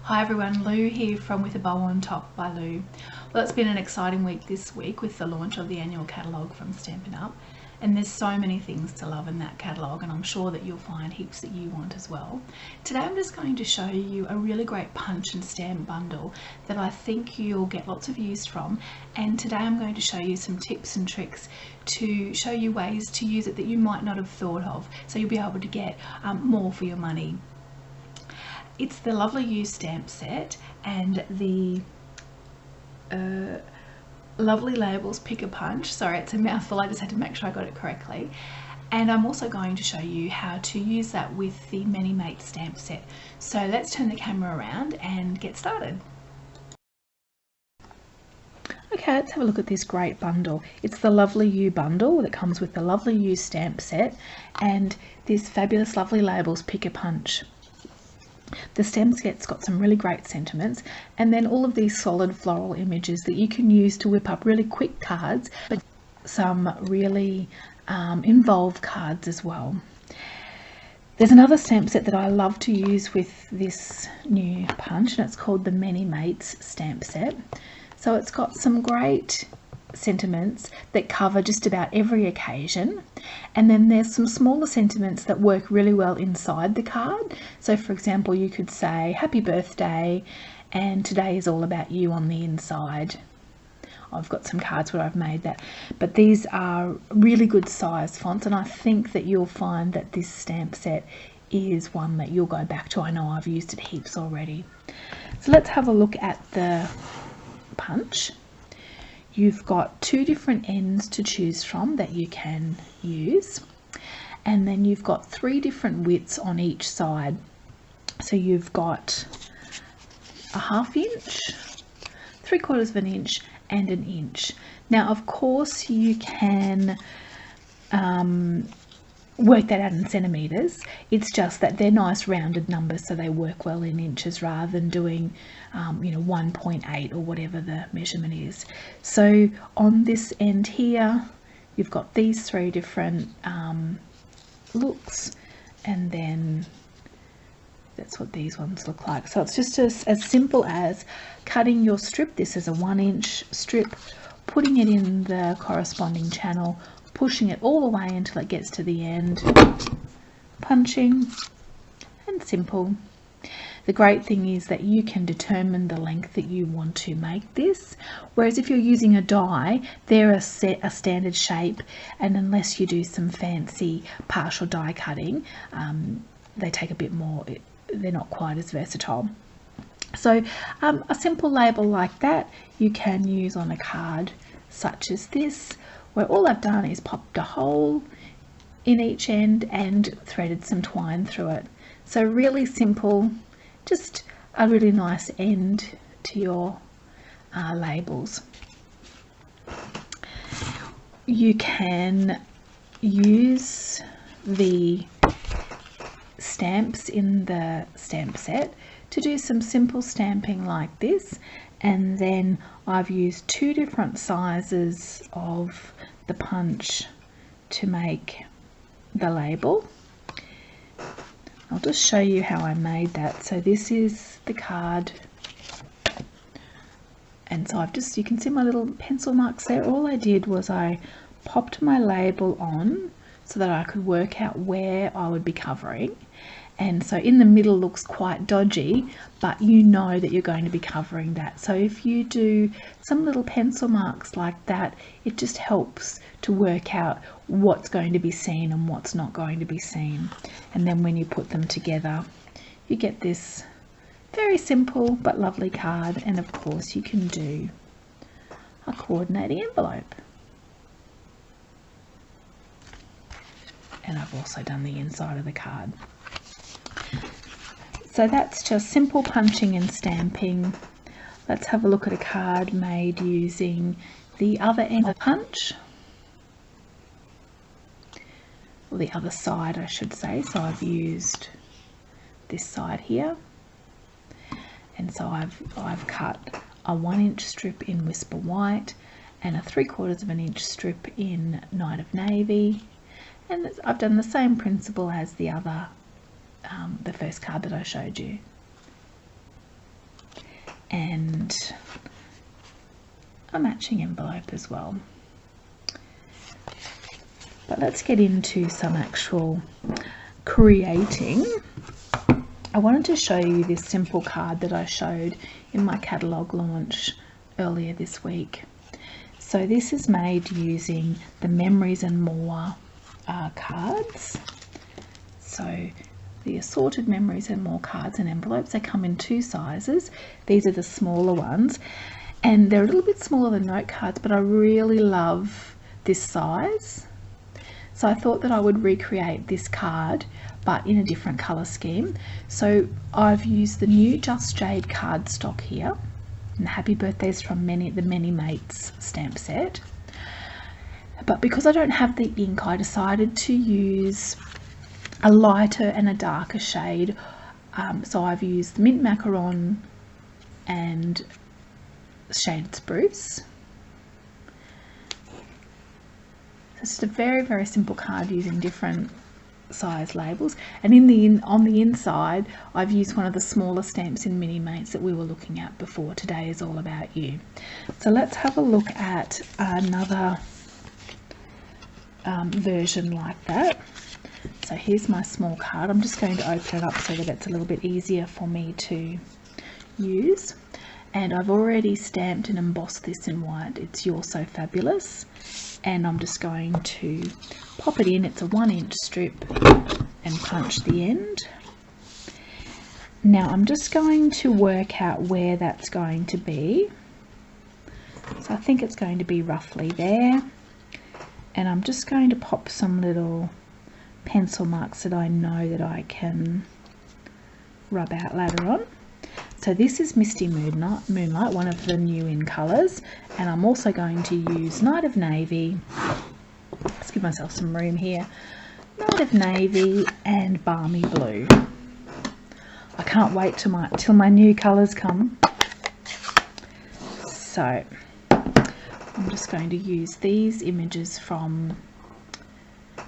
Hi everyone, Lou here from With a Bow on Top by Lou. Well, it's been an exciting week this week with the launch of the annual catalogue from Stampin' Up, and there's so many things to love in that catalogue, and I'm sure that you'll find heaps that you want as well. Today I'm just going to show you a really great punch and stamp bundle that I think you'll get lots of use from, and today I'm going to show you some tips and tricks to show you ways to use it that you might not have thought of, so you'll be able to get more for your money. It's the Lovely You stamp set and the Lovely Labels Pick a Punch. Sorry, it's a mouthful, I just had to make sure I got it correctly. And I'm also going to show you how to use that with the Many Mates stamp set. So let's turn the camera around and get started. Okay, let's have a look at this great bundle. It's the Lovely You bundle that comes with the Lovely You stamp set and this fabulous Lovely Labels Pick a Punch. The stamp set's got some really great sentiments, and then all of these solid floral images that you can use to whip up really quick cards, but some really involved cards as well. There's another stamp set that I love to use with this new punch, and it's called the Many Mates stamp set. So it's got some great sentiments that cover just about every occasion, and then there's some smaller sentiments that work really well inside the card. So for example, you could say happy birthday and today is all about you on the inside. I've got some cards where I've made that, but these are really good size fonts, and I think that you'll find that this stamp set is one that you'll go back to. I know I've used it heaps already. So let's have a look at the punch. You've got two different ends to choose from that you can use, and then you've got three different widths on each side. So you've got a 1/2 inch, 3/4 of an inch, and an inch. Now of course you can work that out in centimeters. It's just that they're nice rounded numbers, so they work well in inches rather than doing 1.8 or whatever the measurement is. So on this end here you've got these three different looks, and then that's what these ones look like. So it's just as simple as cutting your strip. This is a 1 inch strip, putting it in the corresponding channel, pushing it all the way until it gets to the end, punching, and simple. The great thing is that you can determine the length that you want to make this, whereas if you're using a die, they're a standard shape, and unless you do some fancy partial die cutting, they take a bit more, they're not quite as versatile. So a simple label like that you can use on a card such as this, where all I've done is popped a hole in each end and threaded some twine through it. So really simple, just a really nice end to your labels. You can use the stamps in the stamp set to do some simple stamping like this, and then I've used two different sizes of the punch to make the label. I'll just show you how I made that. So this is the card, and so you can see my little pencil marks there. All I did was I popped my label on so that I could work out where I would be covering. And so in the middle looks quite dodgy, but you know that you're going to be covering that. So if you do some little pencil marks like that, it just helps to work out what's going to be seen and what's not going to be seen. And then when you put them together, you get this very simple but lovely card. And of course you can do a coordinating envelope. And I've also done the inside of the card. So that's just simple punching and stamping. Let's have a look at a card made using the other end of the punch, or the other side I should say. So I've used this side here, and so I've cut a 1 inch strip in Whisper White and a 3/4 of an inch strip in Night of Navy, and I've done the same principle as the other the first card that I showed you. and a matching envelope as well. But let's get into some actual creating. I wanted to show you this simple card that I showed in my catalogue launch earlier this week. So this is made using the Memories and More cards. So the assorted Memories and More cards and envelopes, they come in 2 sizes. These are the smaller ones, and they're a little bit smaller than note cards, but I really love this size. So I thought that I would recreate this card, but in a different colour scheme. So I've used the new Just Jade cardstock here, and the Happy Birthdays from the Many Mates stamp set. But because I don't have the ink, I decided to use a lighter and a darker shade. So I've used Mint Macaron and Shaded Spruce. So it's just a very, very simple card using different size labels, and on the inside I've used one of the smaller stamps in Mini Mates that we were looking at before. Today is all about you. So let's have a look at another version like that. So here's my small card. I'm just going to open it up so that it's a little bit easier for me to use, and I've already stamped and embossed this in white. It's You're So Fabulous, and I'm just going to pop it in. It's a 1-inch strip and punch the end. Now I'm just going to work out where that's going to be. So I think it's going to be roughly there, and I'm just going to pop some little pencil marks that I know that I can rub out later on. So this is Misty Moonlight, one of the new in colours, and I'm also going to use Night of Navy. Let's give myself some room here. Night of Navy and Balmy Blue. I can't wait till my new colours come. So I'm just going to use these images from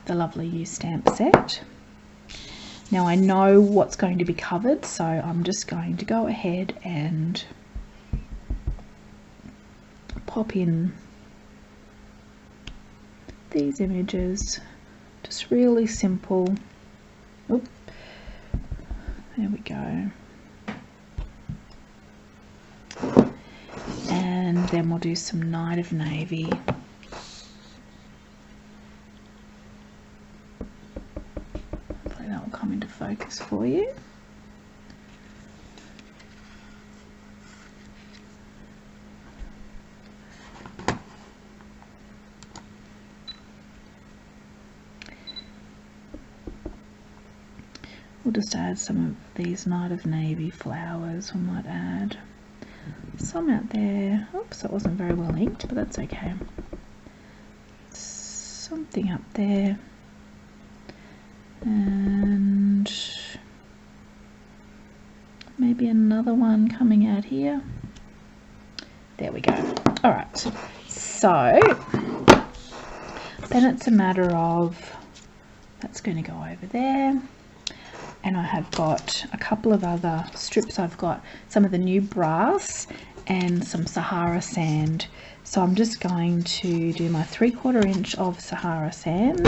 the Lovely You stamp set. Now I know what's going to be covered, so I'm just going to go ahead and pop in these images. Just really simple. Oop. There we go. And then we'll do some Night of Navy. That will come into focus for you. We'll just add some of these Night of Navy flowers. We might add some out there. Oops, that wasn't very well inked, but that's okay. Something up there. And maybe another one coming out here. There we go. All right, so then it's a matter of that's going to go over there, and I have got a couple of other strips. I've got some of the new brass and some Sahara sand, so I'm just going to do my 3/4 inch of Sahara sand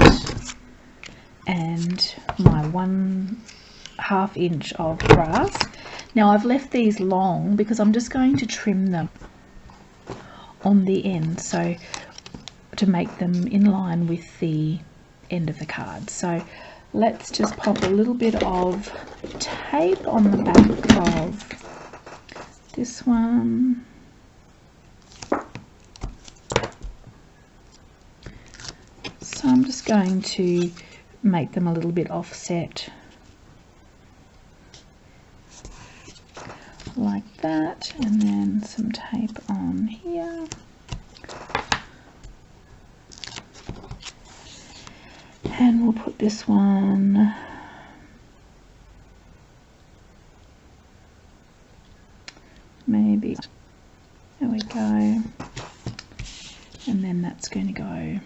and my 1/2 inch of brass. Now I've left these long because I'm just going to trim them on the end, so to make them in line with the end of the card. So let's just pop a little bit of tape on the back of this one. So I'm just going to make them a little bit offset like that, and then some tape on here. And we'll put this one maybe, there we go, and then that's going to go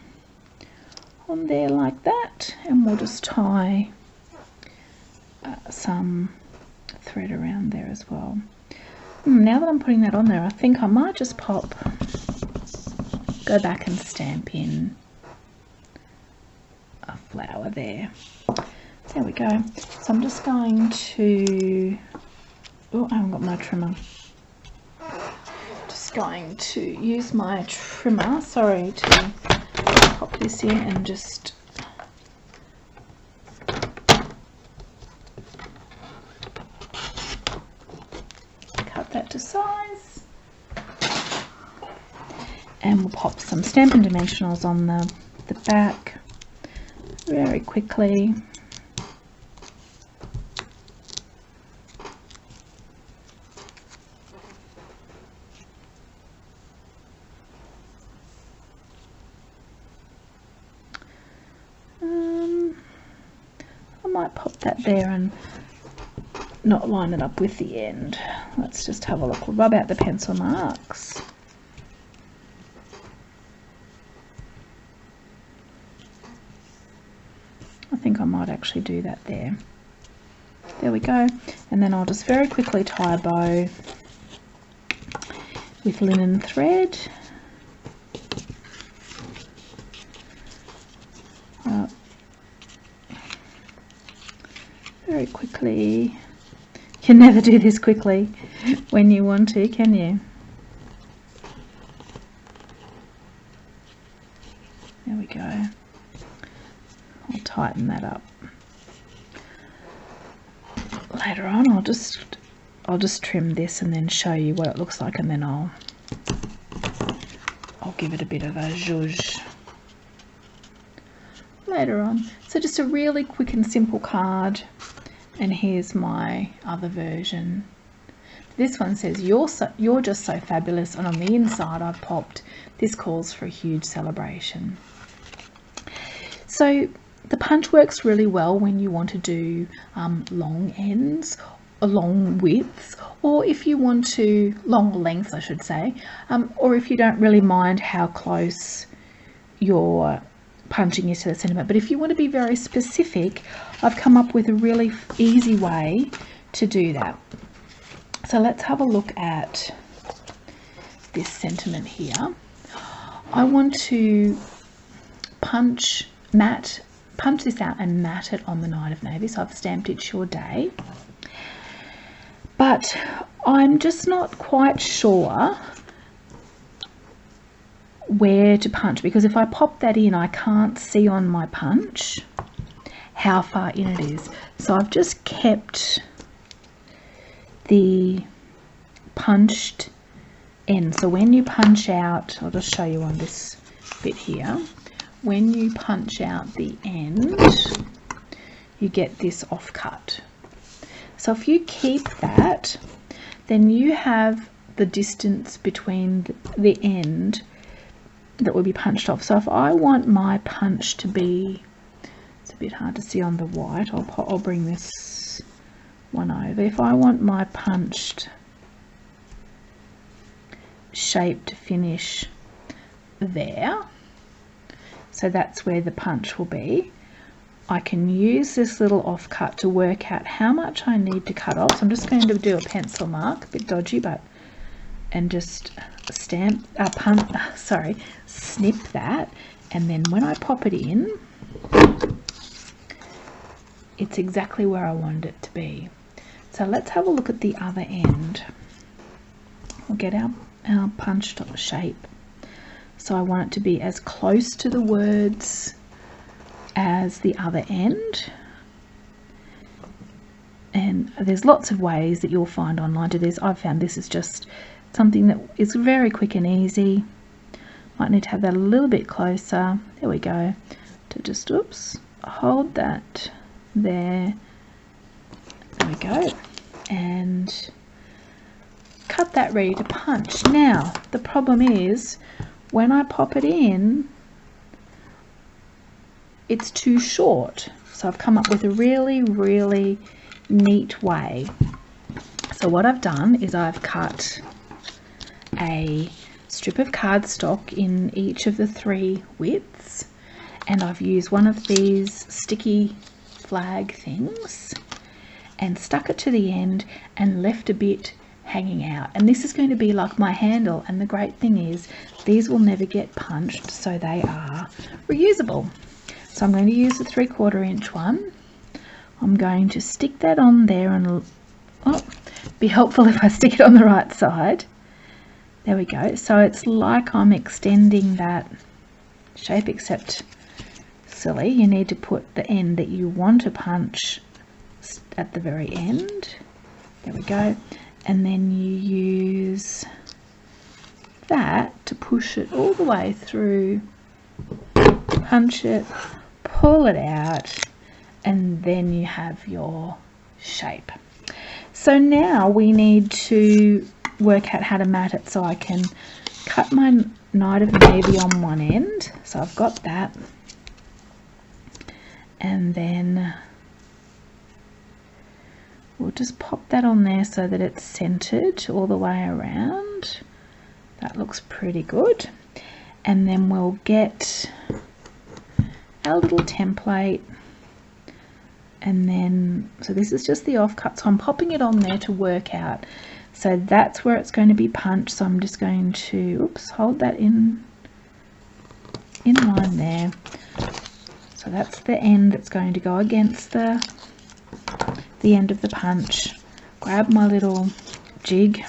on there like that, and we'll just tie some thread around there as well. Now that I'm putting that on there, I think I might just go back and stamp in a flower there. There we go. So I'm just going to, oh, I haven't got my trimmer. Just going to use my trimmer, sorry, to pop this in and just cut that to size. And we'll pop some Stampin' Dimensionals on the back very quickly. I might pop that there and not line it up with the end. Let's just have a look. We'll rub out the pencil marks. I think I might actually do that there. There we go. And then I'll just very quickly tie a bow with linen thread. Very quickly. You can never do this quickly when you want to, can you? There we go. I'll tighten that up. Later on I'll just trim this and then show you what it looks like, and then I'll give it a bit of a zhuzh later on. So just a really quick and simple card. And here's my other version. This one says, you're just so fabulous, and on the inside I've popped, this calls for a huge celebration. So the punch works really well when you want to do long ends, or long widths, or if you want to, long lengths I should say, or if you don't really mind how close your punching is to the sentiment. But if you want to be very specific, I've come up with a really easy way to do that. So let's have a look at this sentiment here. I want to punch this out and mat it on the Night of Navy. So I've stamped It's Your Day, but I'm just not quite sure where to punch, because if I pop that in, I can't see on my punch how far in it is. So I've just kept the punched end. So when you punch out, I'll just show you on this bit here, when you punch out the end, you get this offcut. So if you keep that, then you have the distance between the end that will be punched off. So if I want my punch to be, it's a bit hard to see on the white, I'll bring this one over. If I want my punched shape to finish there, so that's where the punch will be, I can use this little offcut to work out how much I need to cut off. So I'm just going to do a pencil mark, a bit dodgy, but, and just snip that, and then when I pop it in, it's exactly where I want it to be. So let's have a look at the other end. We'll get our punched shape. So I want it to be as close to the words as the other end. And there's lots of ways that you'll find online to this. I've found this is just something that is very quick and easy. Might need to have that a little bit closer. There we go. To just, oops, hold that there. There we go. And cut that ready to punch. Now, the problem is when I pop it in, it's too short. So I've come up with a really, really neat way. So what I've done is I've cut a strip of cardstock in each of the 3 widths, and I've used one of these sticky flag things and stuck it to the end and left a bit hanging out, and this is going to be like my handle. And the great thing is these will never get punched, so they are reusable. So I'm going to use the 3/4 inch one. I'm going to stick that on there, and be helpful if I stick it on the right side. There we go. So it's like I'm extending that shape, except silly, you need to put the end that you want to punch at the very end. There we go. And then you use that to push it all the way through, punch it, pull it out, and then you have your shape. So now we need to work out how to mat it, so I can cut my Night of Navy on one end. So I've got that, and then we'll just pop that on there so that it's centered all the way around. That looks pretty good. And then we'll get our little template, and then, so this is just the offcut, so I'm popping it on there to work out. So that's where it's going to be punched, so I'm just going to, hold that in line there. So that's the end that's going to go against the end of the punch. Grab my little jig,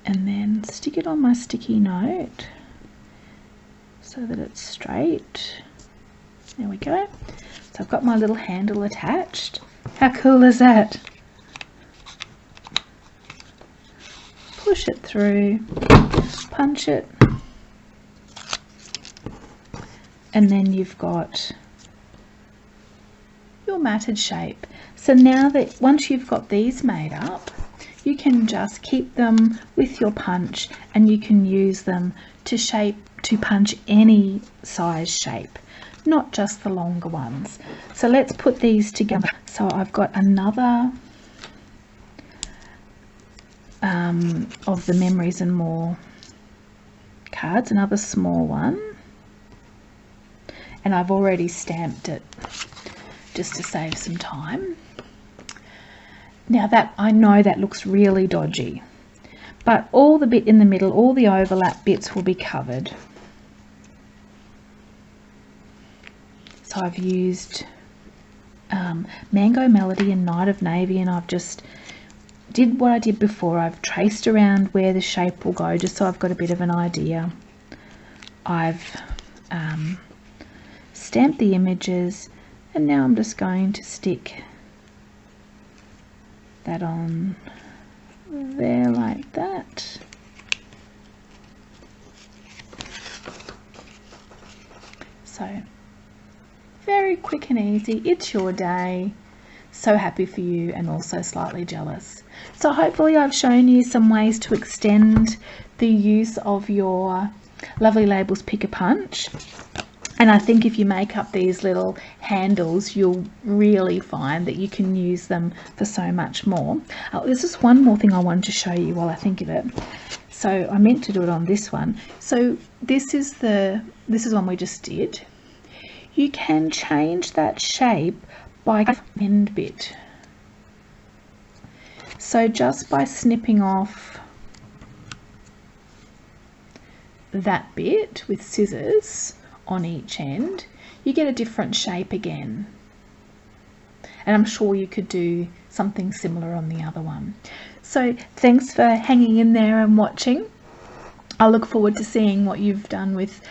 and then stick it on my sticky note so that it's straight. There we go. So I've got my little handle attached. How cool is that? Push it through, punch it, and then you've got your matted shape. So now that once you've got these made up, you can just keep them with your punch, and you can use them to punch any size shape, not just the longer ones. So let's put these together. So I've got another of the Memories and More cards, another small one, and I've already stamped it just to save some time. Now that I know that looks really dodgy, but all the bit in the middle, all the overlap bits will be covered. So I've used Mango Melody and Night of Navy, and I've just did what I did before. I've traced around where the shape will go, just so I've got a bit of an idea. I've stamped the images, and now I'm just going to stick that on there like that. So very quick and easy. It's your day. So happy for you, and also slightly jealous. So hopefully I've shown you some ways to extend the use of your Lovely Labels Pick-a-Punch. And I think if you make up these little handles, you'll really find that you can use them for so much more. There's just one more thing I wanted to show you while I think of it. So I meant to do it on this one. So this is one we just did. You can change that shape by end bit. So just by snipping off that bit with scissors on each end, you get a different shape again. And I'm sure you could do something similar on the other one. So thanks for hanging in there and watching. I look forward to seeing what you've done with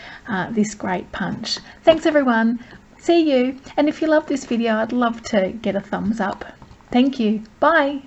this great punch. Thanks everyone. See you. And if you love this video, I'd love to get a thumbs up. Thank you. Bye.